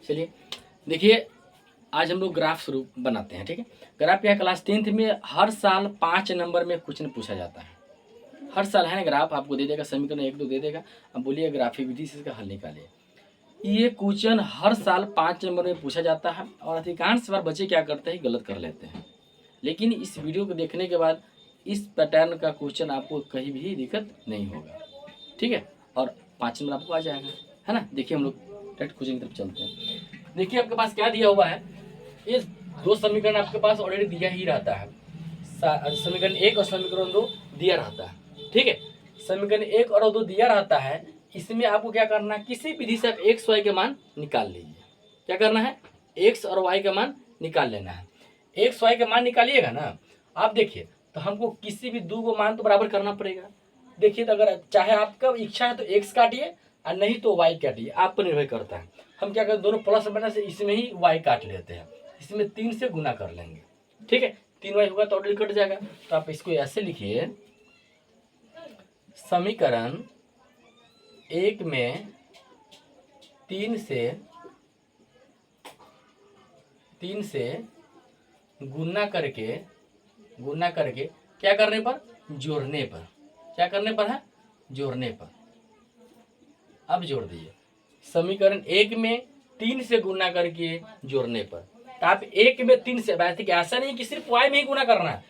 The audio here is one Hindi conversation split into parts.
चलिए देखिए, आज हम लोग ग्राफ शुरू बनाते हैं। ठीक है, ग्राफ क्या क्लास 10th में हर साल 5 नंबर में कुछ न पूछा जाता है। हर साल है ना, ग्राफ आपको दे देगा, समीकरण 1-2 दे देगा, अब बोलिए ग्राफिक विधि से इसका हल निकालिए। ये क्वेश्चन हर साल 5 नंबर में पूछा जाता है और अधिकांश बार बच्चे क्या करते हैं, गलत कर लेते हैं। लेकिन इस वीडियो को देखने के बाद इस पैटर्न का क्वेश्चन आपको कहीं भी दिक्कत नहीं होगा। ठीक है, और 5 नंबर आपको आ जाएगा, है ना। देखिए हम लोग डायरेक्ट क्वेश्चन की तरफ चलते हैं। देखिए आपके पास क्या दिया हुआ है, ये 2 समीकरण आपके पास ऑलरेडी दिया ही रहता है। समीकरण 1 और समीकरण 2 दिया रहता है। ठीक है, समीकरण 1 और 2 दिया रहता है। इसमें आपको क्या करना है, किसी विधि से आप एक्स वाई के मान निकाल लीजिए। क्या करना है, एक्स और वाई का मान निकाल लेना है। एक्स वाई का मान निकालिएगा ना, आप देखिए तो हमको किसी भी 2 को मान तो बराबर करना पड़ेगा। देखिए तो अगर चाहे आपका इच्छा है तो एक्स काटिए और नहीं तो वाई काटिए, आप पर निर्भर करता है। हम क्या करें, दोनों प्लस बनने से इसमें ही वाई काट लेते हैं, इसमें 3 से गुना कर लेंगे। ठीक है, 3 वाई होगा तो ऑलरेडी कट जाएगा। तो आप इसको ऐसे लिखिए, समीकरण 1 में 3 से गुना करके क्या करने पर, जोड़ने पर। क्या करने पर है, जोड़ने पर। अब जोड़ दीजिए, समीकरण 1 में 3 से गुना करके जोड़ने पर। तो आप 1 में 3 से, वैसे ऐसा नहीं कि सिर्फ वाई में ही गुना करना है,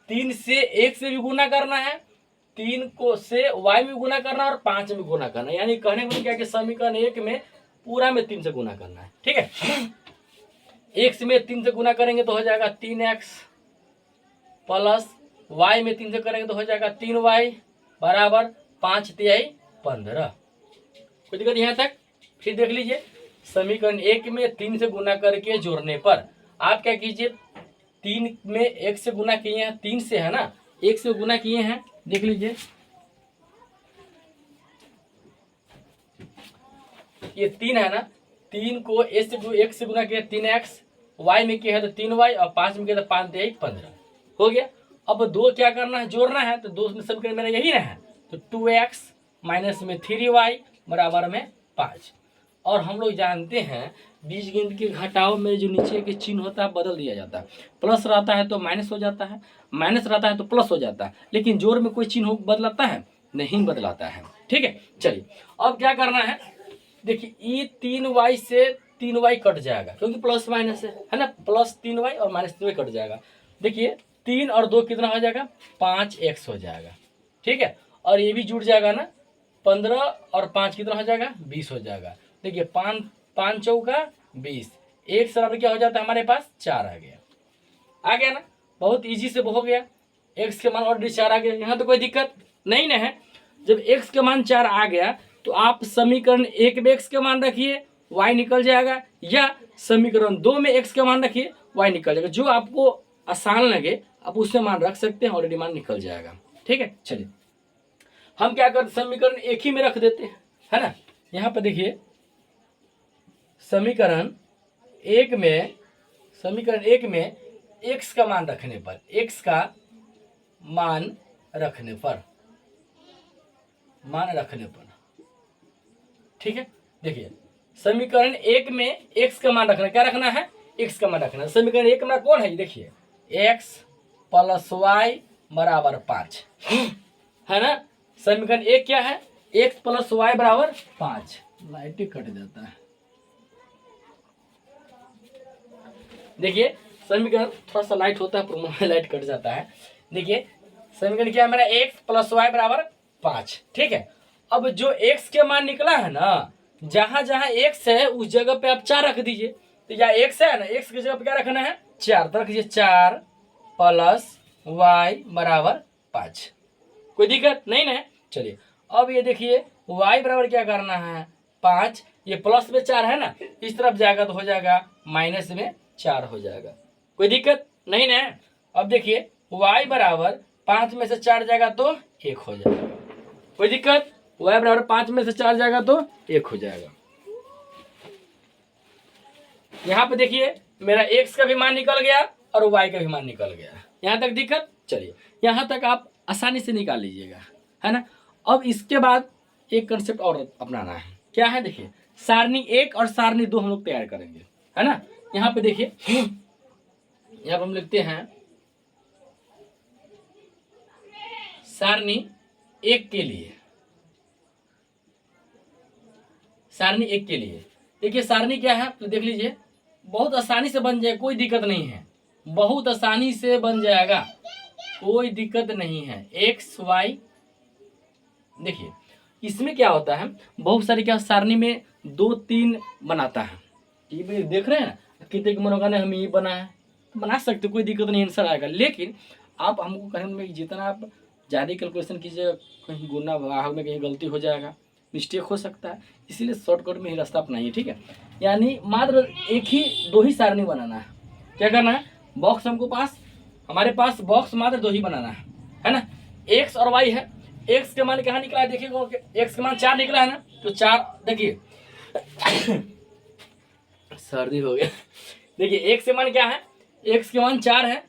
3 से 1 से भी गुना करना है, 3 को से वाई में गुना करना और 5 में गुना करना। यानी कहने को क्या कि समीकरण 1 में पूरा में 3 से गुना करना है। ठीक है, 1 में 3 से गुना करेंगे तो हो जाएगा 3x प्लस वाई में 3 से करेंगे तो हो जाएगा 3y बराबर 5×3 15। कोई दिक्कत यहाँ तक। फिर देख लीजिए, समीकरण 1 में 3 से गुना करके जोड़ने पर आप क्या कीजिए, 3 में 1 से गुना किए हैं, 3 से है ना, 1 से गुना किए हैं। देख लीजिए ये 3 है ना, 3 को 1 से गुना किया 3x, y में किया है तो 3y और 5 में किया तो 5×3 15 हो गया। अब 2 क्या करना है, जोड़ना है। तो 2 में समीकरण मेरा यही ना है, तो 2x माइनस में 3y बराबर में 5। और हम लोग जानते हैं बीजगणित के घटाव में जो नीचे के चिन्ह होता है बदल दिया जाता है। प्लस रहता है तो माइनस हो जाता है, माइनस रहता है तो प्लस हो जाता है, लेकिन जोड़ में कोई चिन्ह बदलाता है, नहीं बदलाता है। ठीक है, चलिए अब क्या करना है, देखिए ये 3y से 3y कट जाएगा क्योंकि प्लस माइनस है ना, प्लस 3y और माइनस 3y कट जाएगा। देखिए 3 और 2 कितना हो जाएगा, 5x हो जाएगा। ठीक है, और ये भी जुड़ जाएगा ना, 15 और 5 कितना हो जाएगा, 20 हो जाएगा। देखिए 5 चौका 20, एक बराबर क्या हो जाता है हमारे पास, 4 आ गया ना। बहुत इजी से हो गया, x के मान ऑलरेडी 4 आ गया, यहाँ तो कोई दिक्कत नहीं ना है। जब x के मान 4 आ गया तो आप समीकरण 1 में x के मान रखिए, y निकल जाएगा, या समीकरण 2 में x के मान रखिए, y निकल जाएगा। जो आपको आसान लगे आप उससे मान रख सकते हैं, ऑलरेडी मान निकल जाएगा। ठीक है, चलिए हम क्या करते, समीकरण 1 ही में रख देते हैं, है ना। यहाँ पर देखिए समीकरण 1 में x का मान रखने पर, x का मान रखने पर, ठीक है। देखिए समीकरण 1 में x का मान रखना, क्या रखना है, x का मान रखना। समीकरण 1 में कौन है, देखिए x प्लस y बराबर 5 है ना। समीकरण 1 क्या है, x प्लस y बराबर 5। लाइट कट जाता है, देखिए समीकरण थोड़ा सा लाइट होता है, लाइट कट जाता है। देखिए समीकरण क्या है मेरा, x प्लस y बराबर 5। ठीक है, अब जो x के मान निकला है ना, जहां जहां x है उस जगह पे आप 4 रख दीजिए। तो या x है ना, x की जगह पे क्या रखना है, 4। तो रखिए 4 प्लस y बराबर 5। कोई दिक्कत नहीं ना। चलिए अब ये देखिए y बराबर क्या करना है, 5। ये प्लस में 4 है ना, इस तरफ जाएगा तो हो जाएगा माइनस में 4 हो जाएगा। कोई दिक्कत नहीं ना। अब देखिए y बराबर 5 में से 4 जाएगा तो 1 हो जाएगा। कोई दिक्कत, y बराबर 5 में से 4 जाएगा तो 1 हो जाएगा। यहाँ पे देखिए मेरा x का भी मान निकल गया और y का भी मान निकल गया। यहाँ तक दिक्कत, चलिए यहाँ तक आप आसानी से निकाल लीजिएगा, है ना। अब इसके बाद एक कंसेप्ट और अपनाना है, क्या है, देखिए सारणी 1 और सारणी 2 हम लोग तैयार करेंगे, है ना। यहाँ पे देखिए, यहाँ पे हम लिखते हैं सारणी 1 के लिए, सारणी 1 के लिए देखिए सारणी क्या है तो देख लीजिए, बहुत आसानी से बन जाए, कोई दिक्कत नहीं है, बहुत आसानी से बन जाएगा, कोई दिक्कत नहीं है। एक्स वाई, देखिए इसमें क्या होता है, बहुत सारी क्या सारणी में 2 3 बनाता है, ये देख रहे हैं कितने के मनोगा ने हमें ये बना है, तो बना सकते, कोई दिक्कत नहीं, आंसर आएगा। लेकिन आप हमको कहेंगे कि जितना आप ज़्यादा कैलकुलेशन कीजिएगा, कहीं गुना भाग में कहीं गलती हो जाएगा, मिस्टेक हो सकता है, इसीलिए शॉर्टकट में ही रास्ता अपनाइए, ठीक है। यानी मात्र 2 ही सारणी बनाना है। क्या करना है, बॉक्स हमको पास, हमारे पास बॉक्स मात्र 2 ही बनाना है ना। एक्स और वाई है, एक्स के मान कहाँ निकला है, देखिए एक्स के मान 4 निकला है ना, तो 4 देखिए सर्दी हो गया, देखिए एक्स के मान क्या है, एक्स के मान 4 है,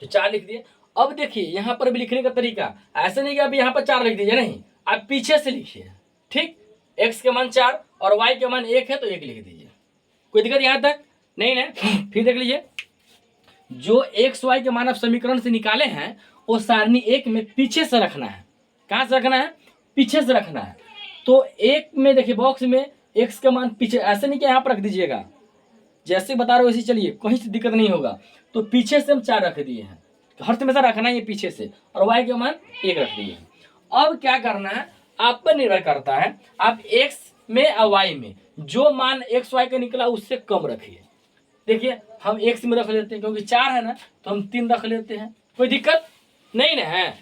तो 4 लिख दिए। अब देखिए यहाँ पर भी लिखने का तरीका ऐसे नहीं कि अभी यहाँ पर 4 लिख दीजिए, नहीं, आप पीछे से लिखिए, ठीक। एक्स के मान 4 और वाई के मान 1 है, तो 1 लिख दीजिए, कोई दिक्कत यहाँ तक नहीं ना। फिर देख लीजिए, जो एक्स वाई के मान आप समीकरण से निकाले हैं वो सारणी 1 में पीछे से रखना है। कहाँ से रखना है, पीछे से रखना है। तो 1 में देखिए बॉक्स में एक्स का मान पीछे, ऐसे नहीं कि यहाँ पर रख दीजिएगा, जैसे बता रहे हो वैसे चलिए, कहीं से दिक्कत नहीं होगा। तो पीछे से हम 4 रख दिए हैं, हर हमेशा रखना है ये पीछे से, और वाई के मान 1 रख दिए हैं। अब क्या करना है, आप पर निर्भर करता है, आप एक्स में और वाई में जो मान एक्स वाई का निकला उससे कम रखिए। देखिए हम एक्स में रख लेते हैं, क्योंकि 4 है ना, तो हम 3 रख लेते हैं, कोई दिक्कत नहीं ना है।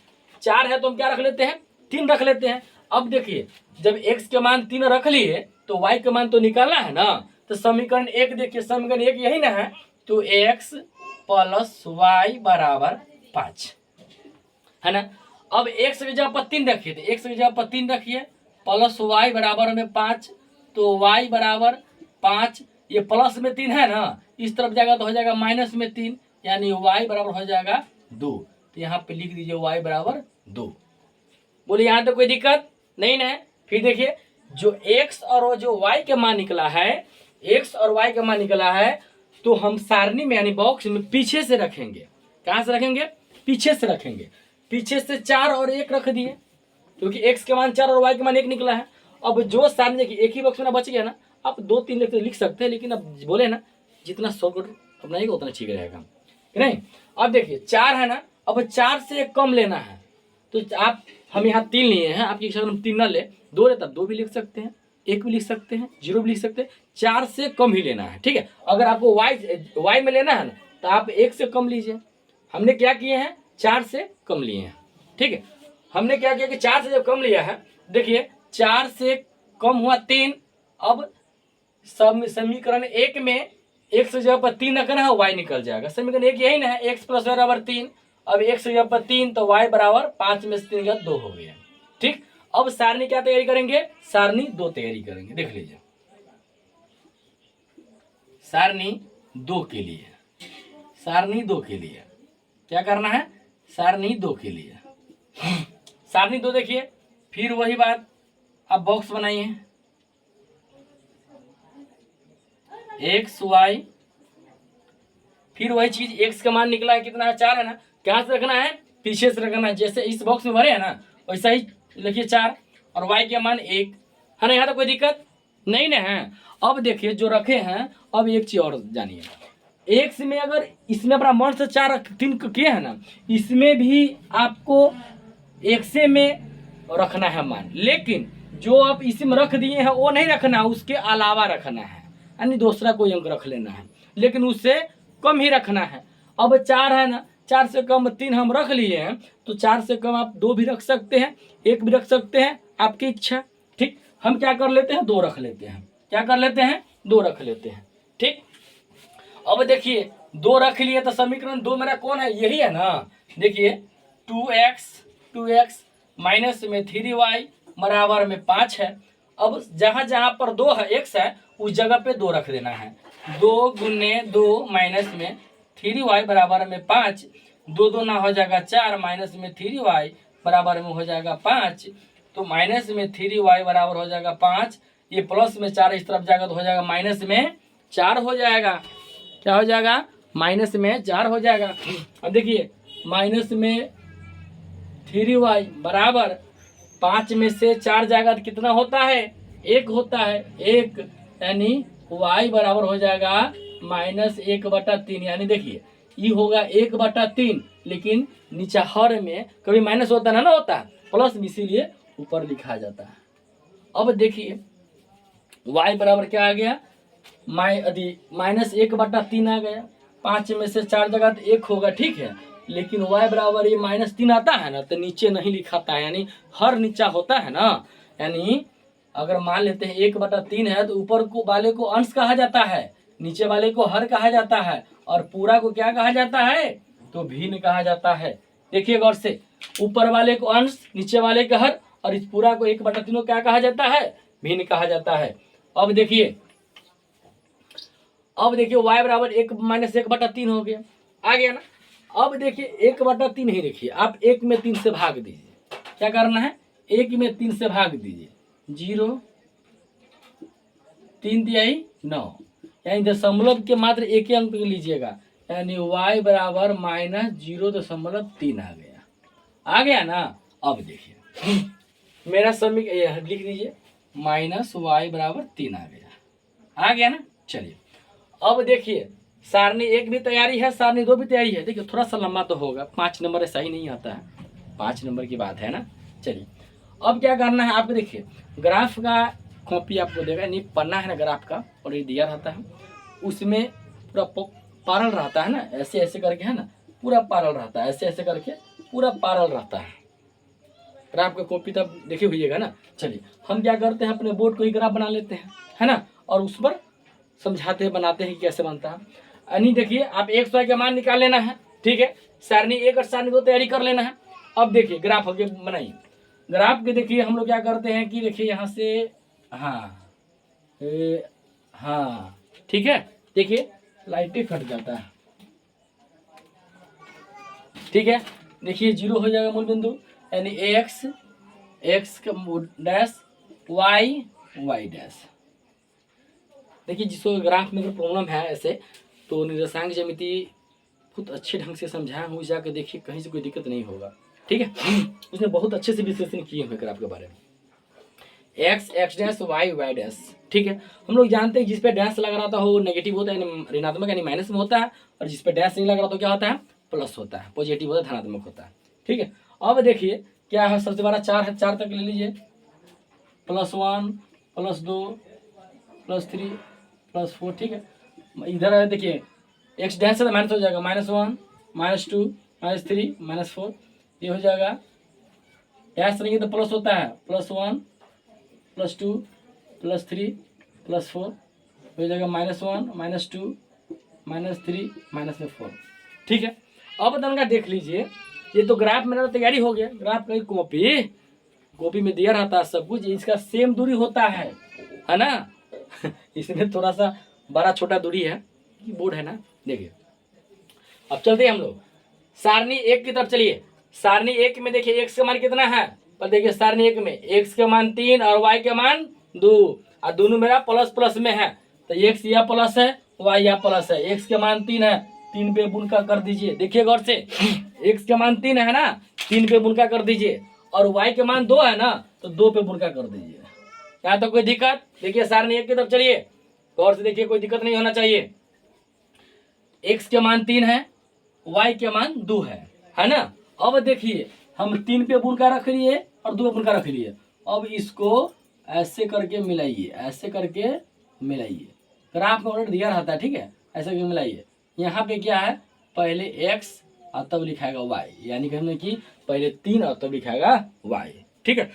4 है तो हम क्या रख लेते हैं, 3 रख लेते हैं। अब देखिए जब एक्स के मान 3 रख लिए तो वाई का मान तो निकालना है ना, तो समीकरण 1 देखिए, समीकरण 1 यही ना है, तो एक्स प्लस वाई बराबर 5, है ना। अब एक्स की जगह पर 3 रखिए, तो एक्स की जगह पर 3 रखिए, प्लस वाई बराबर में 5, तो वाई बराबर 5, ये प्लस में 3 है ना, इस तरफ जाएगा तो हो जाएगा माइनस में 3, यानी वाई बराबर हो जाएगा 2। तो यहाँ पे लिख दीजिए वाई बराबर 2। बोलिए यहाँ तो कोई दिक्कत नहीं ना। फिर देखिए जो एक्स और जो वाई के मान निकला है, एक्स और वाई का मान निकला है, तो हम सारणी में यानी बॉक्स में पीछे से रखेंगे। कहाँ से रखेंगे, पीछे से रखेंगे। पीछे से 4 और 1 रख दिए, क्योंकि एक्स के मान 4 और वाई के मान 1 निकला है। अब जो सारणी देखिए एक ही बॉक्स में बच गया ना, आप 2 3 लिख सकते हैं, लेकिन अब बोले ना जितना शॉर्टकट अपनाएगा उतना ठीक रहेगा कि नहीं। अब देखिए 4 है ना, अब 4 से कम लेना है, तो आप हम यहाँ 3 लिए हैं, आपकी इच्छा हम 3 ना ले, 2 ले तब 2 भी लिख सकते हैं, 1 भी लिख सकते हैं, 0 भी लिख सकते हैं, 4 से कम ही लेना है, ठीक है। अगर आपको वाई में लेना है ना, तो आप 1 से कम लीजिए। हमने क्या किए हैं, 4 से कम लिए हैं, ठीक है। हमने क्या किया कि 4 से जब कम लिया है, देखिए 4 से कम हुआ 3। अब समीकरण 1 में x से जगह पर 3 रखना है, y निकल जाएगा। समीकरण 1 यही ना है, x प्लस वाई बराबर 3। अब x से जगह पर 3 तो y बराबर 5 में से 3 का 2 हो गया, ठीक। अब सारणी क्या तैयारी करेंगे, सारणी 2 तैयारी करेंगे। देख लीजिए सारणी 2 के लिए, सारणी 2 के लिए क्या करना है, सारणी 2 के लिए सारणी 2 देखिए, फिर वही बात, अब बॉक्स बनाइए, एक्स वाई, फिर वही चीज, एक्स का मान निकला है कितना है, 4 है ना, कहाँ से रखना है, पीछे से रखना है। जैसे इस बॉक्स में भरे है ना, वैसा ही लिखिए 4 और वाई का मान 1, है ना। यहाँ तो कोई दिक्कत नहीं ना है। अब देखिए जो रखे हैं, अब एक चीज और जानिए, एक्स में अगर इसमें अपना मन से 4 3 किए हैं ना, इसमें भी आपको एक्से में रखना है मान, लेकिन जो आप इसमें रख दिए हैं वो नहीं रखना, उसके अलावा रखना है, यानी दूसरा कोई अंक रख लेना है, लेकिन उससे कम ही रखना है। अब 4 है ना, 4 से कम 3 हम रख लिए हैं, तो 4 से कम आप 2 भी रख सकते हैं, 1 भी रख सकते हैं, आपकी इच्छा, ठीक। हम क्या कर लेते हैं, 2 रख लेते हैं, क्या कर लेते हैं, 2 रख लेते हैं, ठीक। अब देखिए 2 रख लिए तो समीकरण 2 मेरा कौन है, यही है ना। देखिए 2x माइनस में 3y बराबर में 5 है। अब जहाँ जहाँ पर 2 है, x है, उस जगह पे 2 रख देना है। 2 गुने 2 माइनस में 3y बराबर में 5, 2 2 ना हो जाएगा 4, माइनस में 3y बराबर में हो जाएगा 5, तो माइनस में 3y बराबर हो जाएगा 5, ये प्लस में 4 इस तरफ जाएगा तो हो जाएगा माइनस में 4 हो जाएगा। क्या हो जाएगा? माइनस में 4 हो जाएगा। अब देखिए माइनस में 3y बराबर 5 में से 4 जाएगा तो कितना होता है? 1 होता है। 1 यानी y बराबर हो जाएगा -1/3। यानी देखिए ये होगा 1/3, लेकिन नीचे हर में कभी माइनस होता ना होता प्लस, इसीलिए ऊपर लिखा जाता है। अब देखिए y बराबर क्या आ गया? -1/3 आ गया। 5 में से 4 जगह तो 1 होगा, ठीक है, लेकिन y बराबर ये -3 आता है ना तो नीचे नहीं लिखाता है, यानी हर नीचा होता है ना। यानी अगर मान लेते हैं 1/3 है तो ऊपर को वाले को अंश कहा जाता है, नीचे वाले को हर कहा जाता है, और पूरा को क्या कहा जाता है? तो भिन्न कहा जाता है। देखिए गौर से, ऊपर वाले को अंश, नीचे वाले का हर, और इस पूरा को 1/3 को क्या कहा जाता है? भिन्न कहा जाता है। अब देखिए y बराबर 1 - 1/3 हो गया, आ गया ना। अब देखिए 1/3 ही देखिए, आप 1 में 3 से भाग दीजिए। क्या करना है? 1 में 3 से भाग दीजिए। 0 3 तिहाई 9, यानी दशमलव के मात्र एक ही अंक लीजिएगा, यानी y बराबर -0.3 आ गया ना। अब देखिए मेरा समीकरण लिख दीजिए, -y बराबर 3 आ गया ना। चलिए अब देखिए सारणी 1 भी तैयारी है, सारणी 2 भी तैयारी है। देखिए थोड़ा सा लंबा तो होगा, 5 नंबर ऐसा ही नहीं आता है, 5 नंबर की बात है ना। चलिए अब क्या करना है आपको, देखिए ग्राफ का कॉपी आपको देगा, नहीं पढ़ना है ना, ग्राफ का और ये दिया रहता है, उसमें पूरा पारल रहता है ना, ऐसे ऐसे करके है ना, पूरा पारल रहता है, ऐसे ऐसे करके पूरा पारल रहता है। ग्राफ का कॉपी तब देखे हुईएगा ना। चलिए हम क्या करते हैं, अपने बोर्ड को ही ग्राफ बना लेते हैं, है ना, और उस पर समझाते हैं, बनाते हैं कि कैसे बनता है। यानी देखिए आप 100 का मान निकाल लेना है, ठीक है, सारणी 1 और सारणी 2 तैयारी कर लेना है। अब देखिए ग्राफ आगे बनाइए। ग्राफ के देखिए हम लोग क्या करते हैं कि देखिए यहाँ से, हाँ हाँ ठीक है, देखिए लाइट कट जाता है, ठीक है। देखिए 0 हो जाएगा मूल बिंदु, यानी x डैश y डैश। देखिए जिसको ग्राफ में अगर प्रॉब्लम है ऐसे, तो निर्देशांक ज्यामिति बहुत अच्छे ढंग से समझाया हूँ, जाकर देखिए कहीं से कोई दिक्कत नहीं होगा, ठीक है। उसने बहुत अच्छे से विश्लेषण किए हुए ग्राफ के बारे में, x डैश y डैश, ठीक है। हम लोग जानते हैं जिस पे डैश लगा रहता हो वो नेगेटिव होता है, यानी ऋणात्मक यानी माइनस में होता है, और जिस पे डैश नहीं लग रहा तो क्या होता है? प्लस होता है, पॉजिटिव होता है, धनात्मक होता है, ठीक है। अब देखिए क्या है, सबसे बड़ा 4 है, 4 तक ले लीजिए, +1 +2 +3 +4, ठीक है। इधर है देखिए x डैश से माइनस हो जाएगा, -1 -2 -3 -4, ये हो जाएगा। डैश रहेंगे तो प्लस होता है, +1 +2 +3 +4, हो जाएगा -1 -2 -3 -4, ठीक है। अब तनका देख लीजिए, ये तो ग्राफ मेरा तैयारी हो गया। ग्राफ की कॉपी में दिया रहता है सब कुछ, इसका सेम दूरी होता है ना। इसमें थोड़ा सा बड़ा छोटा दूरी है, बोर्ड है ना। देखिए अब चलते हैं हम लोग सारणी 1 की तरफ। चलिए सारणी 1 में देखिए x का मान कितना है, पर देखिए सारणी 1 में x का मान 3 और y का मान 2, और दोनों मेरा प्लस प्लस में है, तो x या प्लस है, y या प्लस है। x का मान 3 है, 3 पे बुनका कर दीजिए। देखिए गौर से, x का मान 3 है ना, 3 पे बुनका कर दीजिए, और y के मान 2 है ना, तो 2 पे बुनका कर दीजिए। यहाँ तो कोई दिक्कत? देखिए सारणी 1 की तरफ चलिए, गौर से देखिए, कोई दिक्कत नहीं होना चाहिए। x के मान 3 है, y के मान 2 है ना। अब देखिए हम 3 पे बुनका रख लिए और 2 पे बुनका रख लिए। अब इसको ऐसे करके मिलाइए, ऐसे करके मिलाइए, ग्राफ में ऑर्डर दिया रहता है, ठीक है, ऐसे करके मिलाइए। यहाँ पे क्या है, पहले x और तब लिखाएगा y, यानी कि हमने कि पहले 3 और तब लिखाएगा y, ठीक है।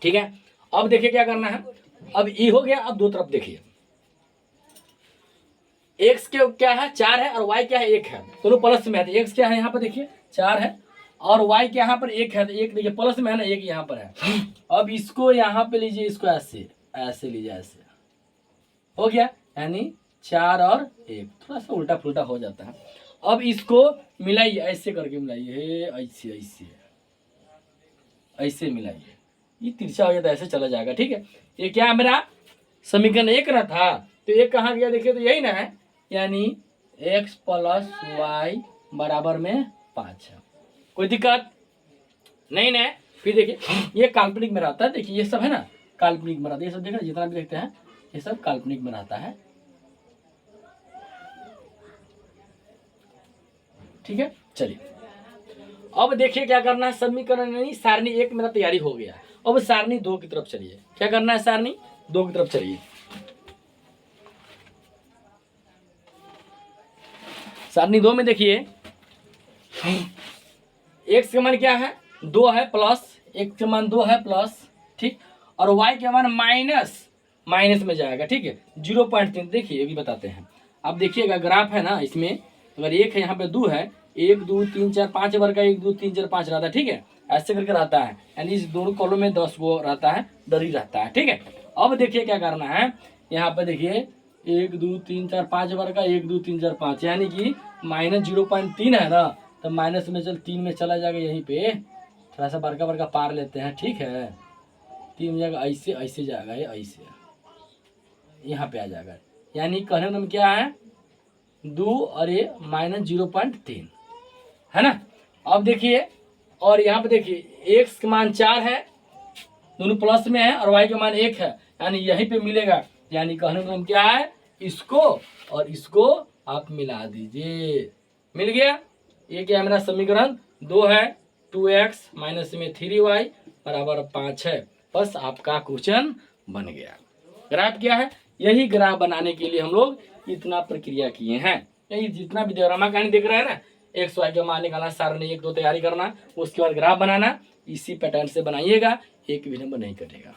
ठीक है। अब देखिए क्या करना है, अब ये हो गया। अब दो तरफ देखिए, x के क्या है 4 है, और y क्या है 1 है, दोनों प्लस में है। तो x क्या है यहाँ पर देखिए 4 है, और y के यहाँ पर 1 है, तो 1 देखिए प्लस में है ना, 1 यहाँ पर है। अब इसको यहाँ पे लीजिए, इसको ऐसे ऐसे लीजिए, ऐसे हो गया, यानी 4 और 1, थोड़ा सा उल्टा फुल्टा हो जाता है। अब इसको मिलाइए, ऐसे करके मिलाइए, ऐसे ऐसे, ऐसे मिलाइए, ये तिरछा हो जाता है, ऐसे चला जाएगा। ठीक है, ये क्या है मेरा समीकरण 1 ना था, तो ये कहाँ गया देखिए, तो यही ना है, यानी x प्लस वाई बराबर में 5 है। कोई दिक्कत नहीं ना। फिर देखिए ये काल्पनिक में रहता है, देखिए ये सब है ना काल्पनिक में रहता है, ये सब देखना जितना भी देखते हैं ये सब काल्पनिक में रहता है। ठीक है, चलिए अब देखिए क्या करना है, समीकरण यानी सारणी 1 मेरा तैयारी हो गया। अब सारणी 2 की तरफ चलिए, क्या करना है, सारणी 2 की तरफ चलिए। सारणी 2 में देखिए x के मान क्या है 2 है प्लस, x के मान 2 है प्लस, ठीक, और y के मान माइनस में जाएगा। ठीक है, 0.3 देखिए ये भी बताते हैं। अब देखिएगा ग्राफ है ना, इसमें अगर 1 है यहाँ पे 2 है, 1 2 3 4 5 वर्ग का 1 2 3 4 5 रहता है। ठीक है, ऐसे करके रहता है, यानी इस दोनों कॉलम में 10 गो रहता है, दरी रहता है। ठीक है, अब देखिए क्या करना है, यहाँ पे देखिए 1 2 3 4 5 वर्ग का 1 2 3 4 5, यानी कि माइनस 0.3 है ना, तो माइनस में चल 3 में चला जाएगा, यहीं पे थोड़ा सा बड़का बड़का पार लेते हैं। ठीक है, 3 में जाएगा, ऐसे ऐसे जाएगा, ये ऐसे यहाँ पे आ जाएगा, यानी कहने का मतलब क्या है 2 और ये माइनस 0.3 है ना। अब देखिए और यहाँ पे देखिए x के मान 4 है, दोनों प्लस में है, और y के मान 1 है, यानी यहीं पे मिलेगा, यानी कहने का मतलब क्या है, इसको और इसको आप मिला दीजिए, मिल गया। ये क्या है मेरा समीकरण 2 है, 2x माइनस में 3y बराबर 5 है। बस आपका क्वेश्चन बन गया। ग्राफ क्या है, यही ग्राफ बनाने के लिए हम लोग इतना प्रक्रिया किए हैं। यही जितना भी दियोरामा कहानी देख रहे हैं ना, एक्स वाई का मान निकालना, सारणी 1 2 तैयारी करना, उसके बाद ग्राफ बनाना, इसी पैटर्न से बनाइएगा, एक भी नंबर नहीं कटेगा।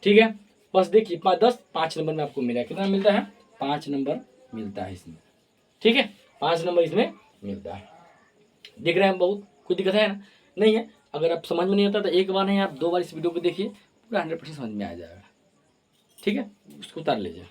ठीक है, बस देखिए 5 नंबर में आपको मिला, कितना मिलता है 5 नंबर मिलता है इसमें। ठीक है, 5 नंबर इसमें मिलता है। देख रहे हैं बहुत कुछ दिक्कत है ना, नहीं है। अगर आप समझ में नहीं आता तो एक बार नहीं, आप 2 बार इस वीडियो को देखिए, पूरा 100% समझ में आ जाएगा। ठीक है, उसको उतार लीजिए।